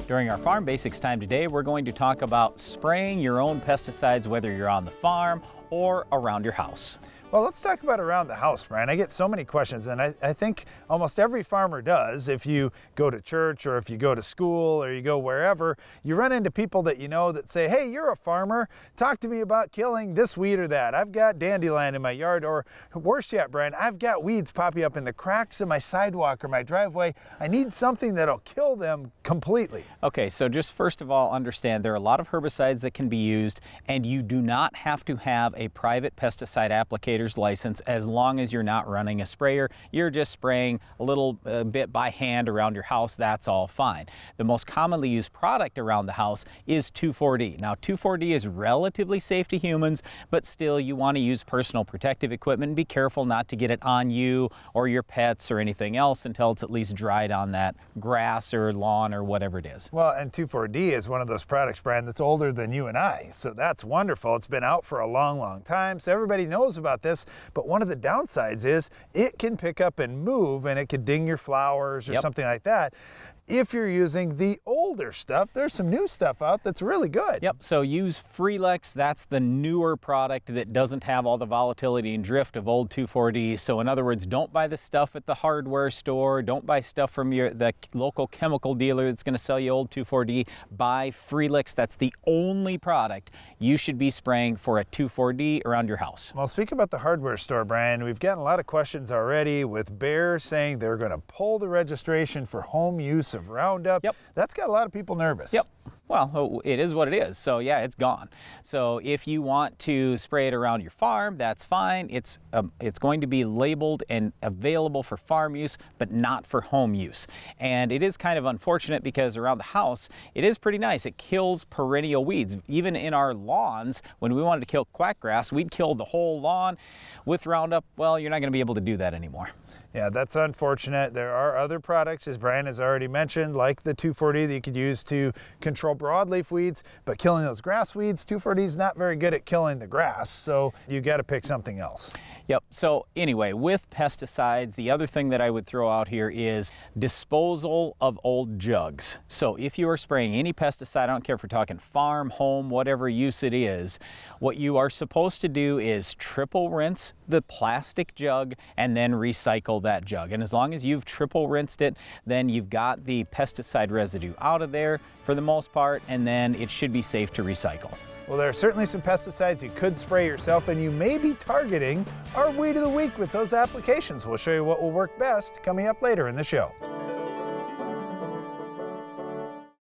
During our Farm Basics time today, we're going to talk about spraying your own pesticides, whether you're on the farm or around your house. Well, let's talk about around the house, Brian. I get so many questions, and I think almost every farmer does. If you go to church or if you go to school or you go wherever, you run into people that you know that say, hey, you're a farmer. Talk to me about killing this weed or that. I've got dandelion in my yard, or worse yet, Brian, I've got weeds popping up in the cracks in my sidewalk or my driveway. I need something that'll kill them completely. Okay, so just first of all, understand there are a lot of herbicides that can be used, and you do not have to have a private pesticide applicator license as long as you're not running a sprayer. You're just spraying a little bit by hand around your house. That's all fine. The most commonly used product around the house is 2,4-D. Now 2,4-D is relatively safe to humans, but still you want to use personal protective equipment and be careful not to get it on you or your pets or anything else until it's at least dried on that grass or lawn or whatever it is. Well, and 2,4-D is one of those products, Brian, that's older than you and I. So that's wonderful. It's been out for a long, long time. So everybody knows about this. But one of the downsides is it can pick up and move, and it could ding your flowers or something like that. If you're using the older stuff, there's some new stuff out that's really good. Yep, so use Freelix. That's the newer product that doesn't have all the volatility and drift of old 2,4-D. So in other words, don't buy the stuff at the hardware store. Don't buy stuff from the local chemical dealer that's going to sell you old 2,4-D. Buy Freelix. That's the only product you should be spraying for a 2,4-D around your house. Well, speak about the hardware store, Brian. We've gotten a lot of questions already with Bayer saying they're going to pull the registration for home use of Roundup. Yep. That's got a lot of people nervous. Yep. Well, it is what it is. So yeah, it's gone. So if you want to spray it around your farm, that's fine. It's going to be labeled and available for farm use, but not for home use. And it is kind of unfortunate because around the house, it is pretty nice. It kills perennial weeds. Even in our lawns, when we wanted to kill quackgrass, we'd kill the whole lawn. With Roundup, well, you're not going to be able to do that anymore. Yeah, that's unfortunate. There are other products, as Brian has already mentioned, like the 2,4-D that you could use to control broadleaf weeds, but killing those grass weeds, 2,4-D is not very good at killing the grass, so you got to pick something else. Yep, so anyway, with pesticides, the other thing that I would throw out here is disposal of old jugs. So if you are spraying any pesticide, I don't care if we're talking farm, home, whatever use it is, what you are supposed to do is triple rinse the plastic jug and then recycle that jug. And as long as you've triple rinsed it, then you've got the pesticide residue out of there for the most part, and then it should be safe to recycle. Well, there are certainly some pesticides you could spray yourself, and you may be targeting our Weed of the Week with those applications. We'll show you what will work best coming up later in the show.